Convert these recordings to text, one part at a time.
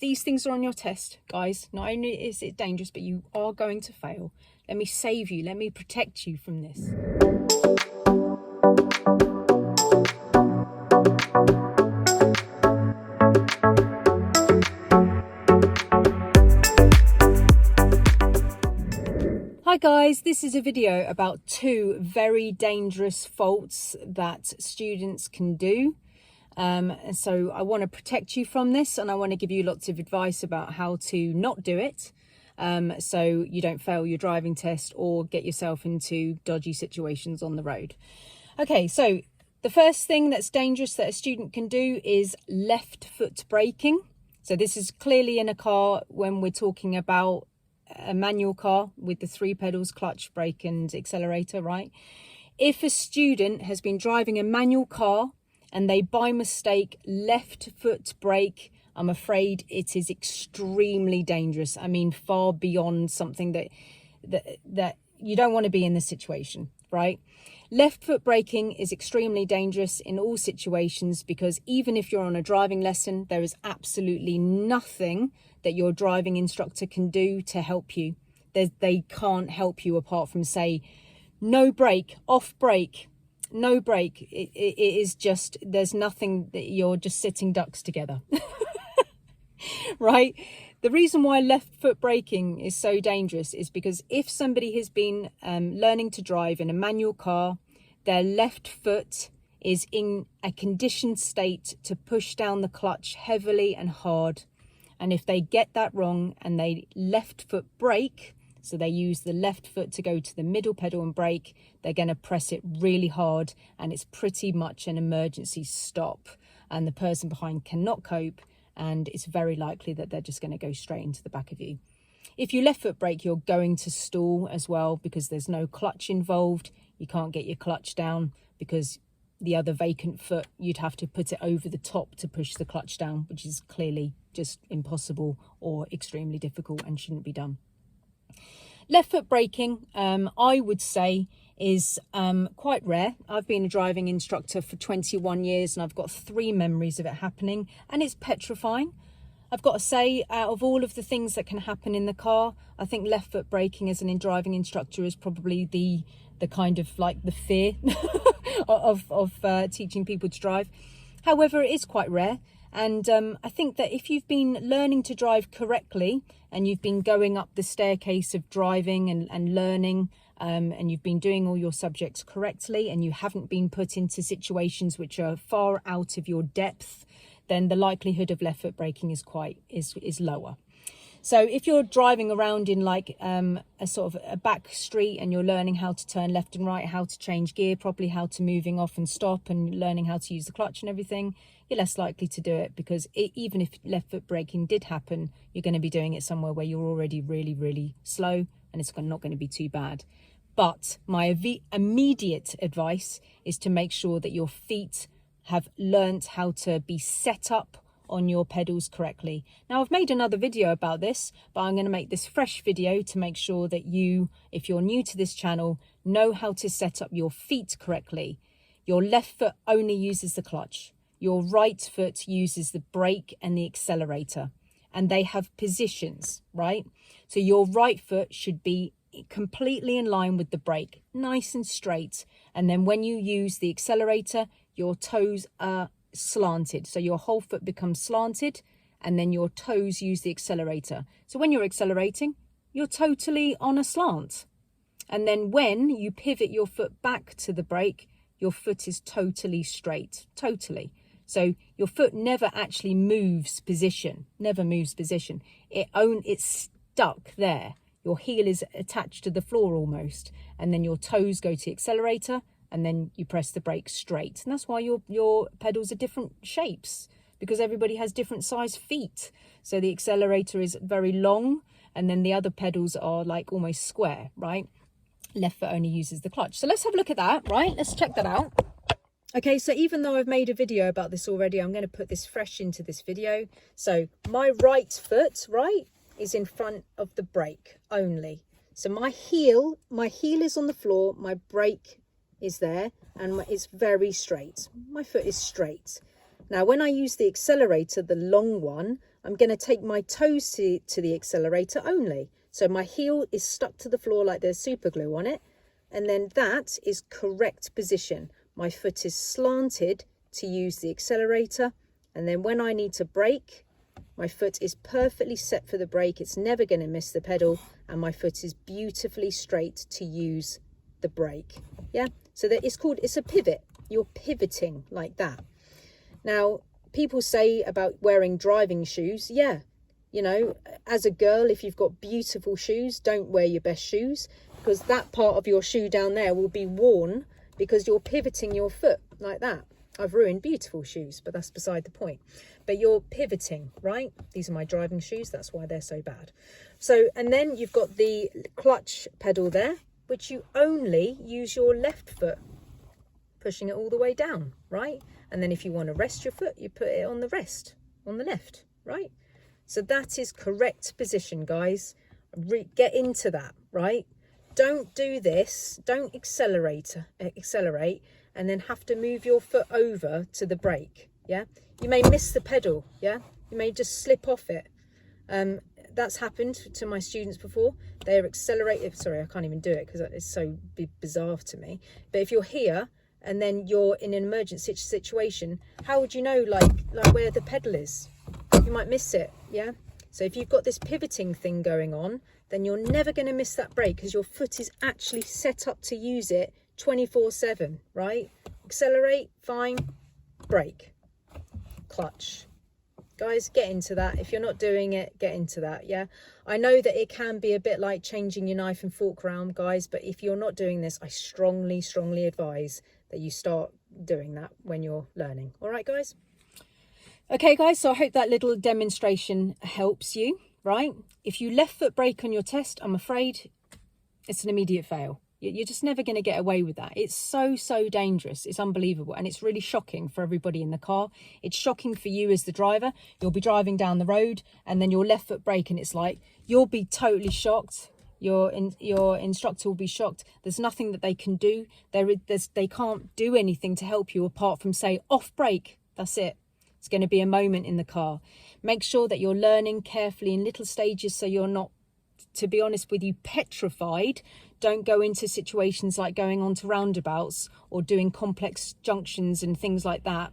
these things are on your test, guys, not only is it dangerous, but you are going to fail. Let me save you. Let me protect you from this. Hi guys, this is a video about 2 very dangerous faults that students can do. And so I want to protect you from this, and I want to give you lots of advice about how to not do it, so you don't fail your driving test or get yourself into dodgy situations on the road. Okay, so the first thing that's dangerous that a student can do is left foot braking. So this is clearly in a car when we're talking about a manual car with the 3 pedals, clutch, brake and accelerator, right? If a student has been driving a manual car and they by mistake left foot brake, I'm afraid it is extremely dangerous. I mean, far beyond something that you don't want to be in this situation, right? Left foot braking is extremely dangerous in all situations, because even if you're on a driving lesson, there is absolutely nothing that your driving instructor can do to help you. They can't help you apart from say, no brake, off brake, no brake. It is just, there's nothing, that you're just sitting ducks together, right? The reason why left foot braking is so dangerous is because if somebody has been learning to drive in a manual car, their left foot is in a conditioned state to push down the clutch heavily and hard. And if they get that wrong and they left foot brake, so they use the left foot to go to the middle pedal and brake, they're going to press it really hard, and it's pretty much an emergency stop, and the person behind cannot cope, and it's very likely that they're just going to go straight into the back of you. If you left foot brake, you're going to stall as well, because there's no clutch involved. You can't get your clutch down because the other vacant foot, you'd have to put it over the top to push the clutch down, which is clearly just impossible or extremely difficult and shouldn't be done. Left foot braking, I would say, is quite rare. I've been a driving instructor for 21 years and I've got 3 memories of it happening, and it's petrifying. I've got to say, out of all of the things that can happen in the car, I think left foot braking as an driving instructor is probably the kind of like the fear of teaching people to drive. However, it is quite rare. And I think that if you've been learning to drive correctly and you've been going up the staircase of driving and learning, and you've been doing all your subjects correctly, and you haven't been put into situations which are far out of your depth, then the likelihood of left foot braking is lower. So if you're driving around in like a sort of a back street and you're learning how to turn left and right, how to change gear properly, how to moving off and stop, and learning how to use the clutch and everything, you're less likely to do it, because even if left foot braking did happen, you're going to be doing it somewhere where you're already really, really slow, and it's not going to be too bad. But my immediate advice is to make sure that your feet have learnt how to be set up on your pedals correctly. Now, I've made another video about this, but I'm going to make this fresh video to make sure that you, if you're new to this channel, know how to set up your feet correctly. Your left foot only uses the clutch. Your right foot uses the brake and the accelerator, and they have positions, right? So your right foot should be completely in line with the brake, nice and straight. And then when you use the accelerator, your toes are slanted, so your whole foot becomes slanted, and then your toes use the accelerator. So when you're accelerating, you're totally on a slant, and then when you pivot your foot back to the brake, your foot is totally straight, totally. So your foot never actually moves position, it's stuck there. Your heel is attached to the floor almost, and then your toes go to the accelerator, and then you press the brake straight. And that's why your pedals are different shapes, because everybody has different size feet. So the accelerator is very long, and then the other pedals are like almost square, right? Left foot only uses the clutch. So let's have a look at that, right? Let's check that out. Okay, so even though I've made a video about this already, I'm going to put this fresh into this video. So my right foot, right, is in front of the brake only. So my heel is on the floor, my brake is there, and it's very straight. My foot is straight. Now, when I use the accelerator, the long one, I'm going to take my toes to the accelerator only. So my heel is stuck to the floor like there's super glue on it. And then that is correct position. My foot is slanted to use the accelerator. And then when I need to brake, my foot is perfectly set for the brake. It's never going to miss the pedal. And my foot is beautifully straight to use the brake. Yeah, so that it's a pivot. You're pivoting like that. Now, people say about wearing driving shoes. Yeah, you know, as a girl, if you've got beautiful shoes, don't wear your best shoes, because that part of your shoe down there will be worn because you're pivoting your foot like that. I've ruined beautiful shoes, but that's beside the point. But you're pivoting, right? These are my driving shoes. That's why they're so bad. So, and then you've got the clutch pedal there, which you only use your left foot, pushing it all the way down, right? And then if you want to rest your foot, you put it on the rest, on the left, right? So that is correct position, guys. Get into that, right? Don't do this. Don't accelerate and then have to move your foot over to the brake, yeah? You may miss the pedal, yeah? You may just slip off it. That's happened to my students before. They're accelerated. Sorry, I can't even do it because it's so bizarre to me. But if you're here and then you're in an emergency situation, how would you know like where the pedal is? You might miss it, yeah? So if you've got this pivoting thing going on, then you're never going to miss that brake because your foot is actually set up to use it 24/7, right? Accelerate, fine. Brake, clutch. Guys, get into that. If you're not doing it, get into that, yeah? I know that it can be a bit like changing your knife and fork around, guys, but if you're not doing this, I strongly, strongly advise that you start doing that when you're learning. All right, guys? Okay, guys, so I hope that little demonstration helps you, right? If you left foot brake on your test, I'm afraid it's an immediate fail. You're just never going to get away with that. It's so, so dangerous. It's unbelievable. And it's really shocking for everybody in the car. It's shocking for you as the driver. You'll be driving down the road and then your left foot brake and it's like, you'll be totally shocked. Your instructor will be shocked. There's nothing that they can do. They can't do anything to help you apart from say, off brake. That's it. It's going to be a moment in the car. Make sure that you're learning carefully in little stages so you're not, to be honest with you, petrified. Don't go into situations like going onto roundabouts or doing complex junctions and things like that.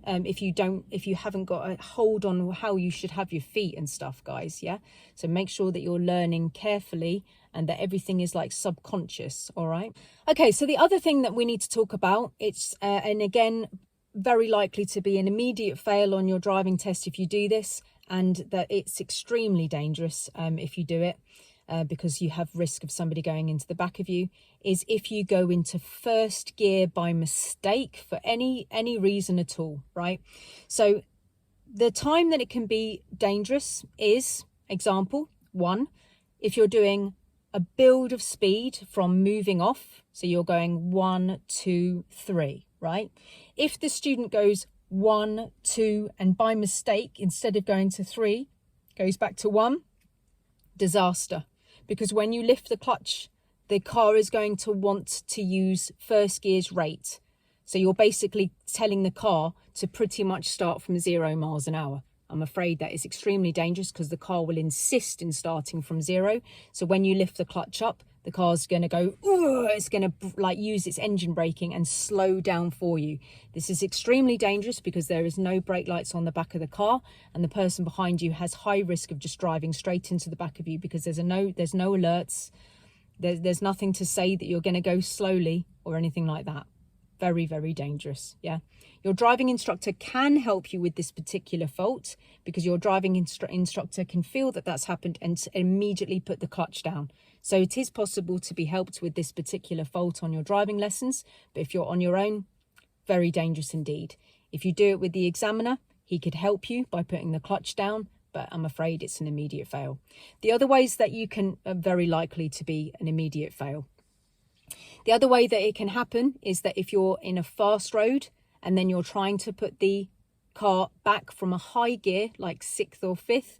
If you haven't got a hold on how you should have your feet and stuff, guys. Yeah. So make sure that you're learning carefully and that everything is like subconscious. All right. Okay. So the other thing that we need to talk about, it's, and again, very likely to be an immediate fail on your driving test if you do this, and that it's extremely dangerous if you do it. Because you have risk of somebody going into the back of you, is if you go into first gear by mistake for any reason at all, right? So the time that it can be dangerous is, example, 1, if you're doing a build of speed from moving off, so you're going 1, 2, 3, right? If the student goes 1, 2, and by mistake, instead of going to 3, goes back to 1, disaster. Because when you lift the clutch, the car is going to want to use first gear's rate. So you're basically telling the car to pretty much start from 0 miles an hour. I'm afraid that is extremely dangerous because the car will insist in starting from 0. So when you lift the clutch up, the car's going to go, it's going to like use its engine braking and slow down for you. This is extremely dangerous because there is no brake lights on the back of the car and the person behind you has high risk of just driving straight into the back of you because there's no alerts. There's nothing to say that you're going to go slowly or anything like that. Very, very dangerous. Yeah. Your driving instructor can help you with this particular fault because your driving instructor can feel that that's happened and immediately put the clutch down. So it is possible to be helped with this particular fault on your driving lessons. But if you're on your own, very dangerous indeed. If you do it with the examiner, he could help you by putting the clutch down, but I'm afraid it's an immediate fail. The other ways that you can are very likely to be an immediate fail. The other way that it can happen is that if you're in a fast road and then you're trying to put the car back from a high gear, like 6th or 5th,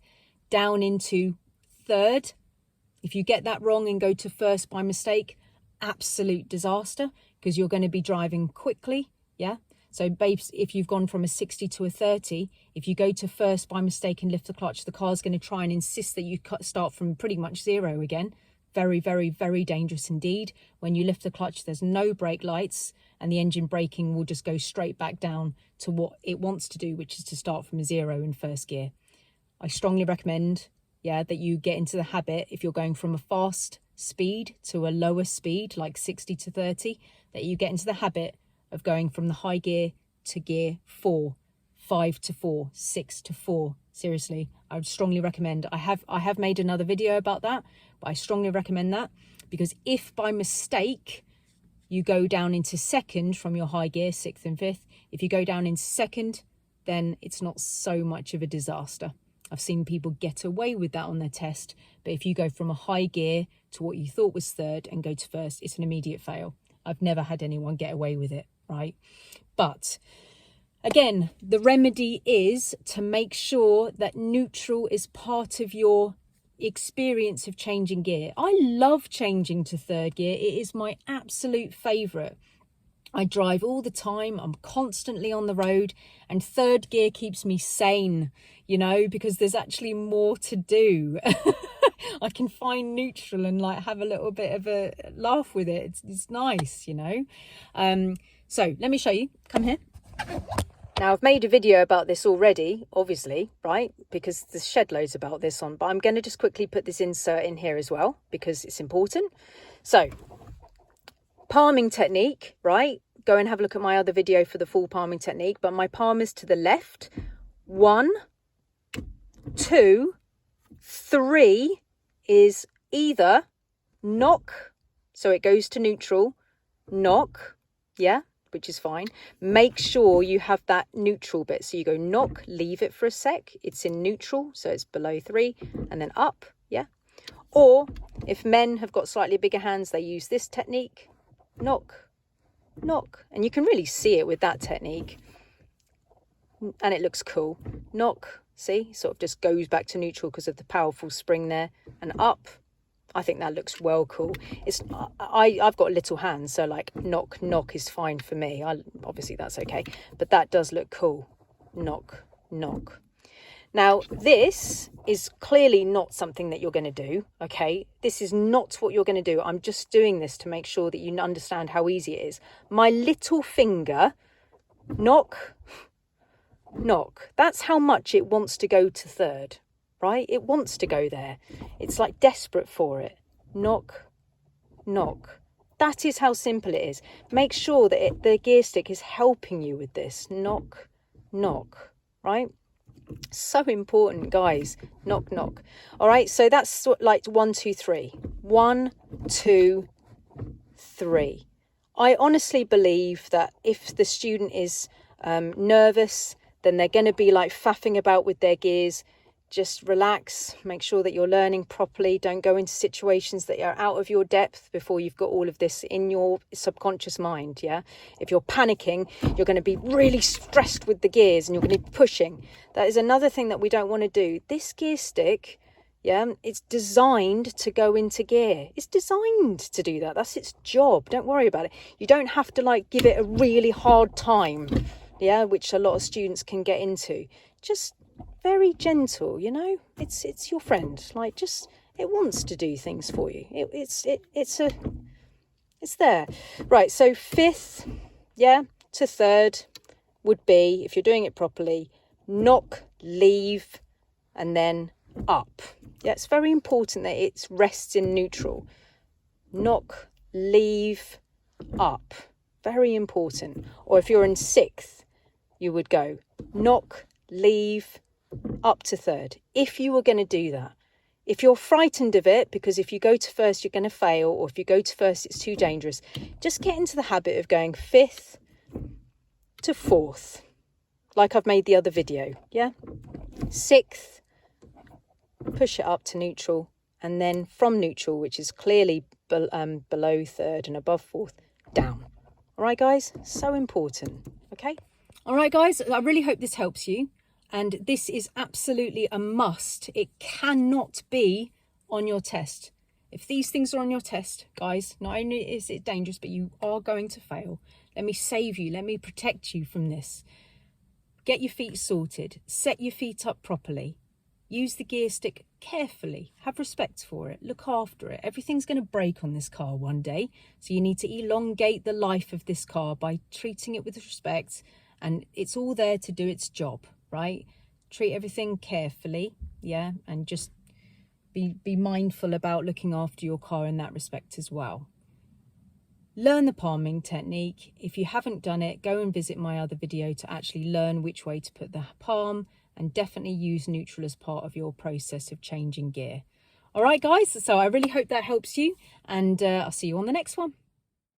down into 3rd, if you get that wrong and go to 1st by mistake, absolute disaster because you're going to be driving quickly. Yeah. So babes, if you've gone from a 60 to a 30, if you go to first by mistake and lift the clutch, the car's going to try and insist that you start from pretty much 0 again. Very, very, very dangerous indeed. When you lift the clutch, there's no brake lights, and the engine braking will just go straight back down to what it wants to do, which is to start from 0 in first gear. I strongly recommend, yeah, that you get into the habit, if you're going from a fast speed to a lower speed, like 60 to 30, that you get into the habit of going from the high gear to gear 4, 5 to 4, 6 to 4. Seriously, I would strongly recommend. I have made another video about that, but I strongly recommend that, because if by mistake you go down into second from your high gear, 6th and 5th, if you go down into second, then it's not so much of a disaster. I've seen people get away with that on their test, but if you go from a high gear to what you thought was 3rd and go to 1st, it's an immediate fail. I've never had anyone get away with it, right? But again, the remedy is to make sure that neutral is part of your experience of changing gear. I love changing to 3rd gear. It is my absolute favourite. I drive all the time. I'm constantly on the road, and 3rd gear keeps me sane, you know, because there's actually more to do. I can find neutral and like have a little bit of a laugh with it. It's nice, you know. So let me show you. Come here. Now, I've made a video about this already, obviously, right? Because there's shed loads about this on, but I'm going to just quickly put this insert in here as well, because it's important. So, palming technique, right? Go and have a look at my other video for the full palming technique, but my palm is to the left. 1, 2, 3 is either knock, so it goes to neutral, knock, yeah, which is fine. Make sure you have that neutral bit. So you go knock, leave it for a sec. It's in neutral, so it's below 3, and then up, yeah. Or if men have got slightly bigger hands, they use this technique, knock, knock. And you can really see it with that technique. And it looks cool. Knock, see, sort of just goes back to neutral because of the powerful spring there, and up. I think that looks well cool. I've got little hands, so like knock, knock is fine for me. Obviously that's okay, but that does look cool. Knock, knock. Now, this is clearly not something that you're going to do, okay? This is not what you're going to do. I'm just doing this to make sure that you understand how easy it is. My little finger, knock, knock. That's how much it wants to go to 3rd. Right? It wants to go there. It's like desperate for it. Knock, knock. That is how simple it is. Make sure that the gear stick is helping you with this. Knock, knock, right? So important, guys. Knock, knock. All right, so that's like 1, 2, 3. 1, 2, 3. I honestly believe that if the student is nervous, then they're going to be like faffing about with their gears. Just relax, make sure that you're learning properly. Don't go into situations that are out of your depth before you've got all of this in your subconscious mind, yeah? If you're panicking, you're going to be really stressed with the gears and you're going to be pushing. That is another thing that we don't want to do. This gear stick, yeah, it's designed to go into gear. It's designed to do that. That's its job. Don't worry about it. You don't have to like give it a really hard time, yeah, which a lot of students can get into. Just very gentle, you know, it's your friend. Like, just, it wants to do things for you. It's there. Right, so 5th, yeah, to 3rd would be, if you're doing it properly, knock, leave, and then up. Yeah, it's very important that it rests in neutral. Knock, leave, up. Very important. Or if you're in 6th, you would go knock, leave, up to 3rd, if you were going to do that. If you're frightened of it, because if you go to 1st, you're going to fail, or if you go to 1st, it's too dangerous, just get into the habit of going 5th to 4th, like I've made the other video, yeah? 6th, push it up to neutral, and then from neutral, which is clearly below 3rd and above 4th, down. All right, guys? So important, okay? All right, guys, I really hope this helps you. And this is absolutely a must. It cannot be on your test. If these things are on your test, guys, not only is it dangerous, but you are going to fail. Let me save you. Let me protect you from this. Get your feet sorted. Set your feet up properly. Use the gear stick carefully. Have respect for it. Look after it. Everything's going to break on this car one day. So you need to elongate the life of this car by treating it with respect. And it's all there to do its job, right? Treat everything carefully, yeah? And just be mindful about looking after your car in that respect as well. Learn the palming technique. If you haven't done it, go and visit my other video to actually learn which way to put the palm, and definitely use neutral as part of your process of changing gear. All right, guys, so I really hope that helps you, and I'll see you on the next one.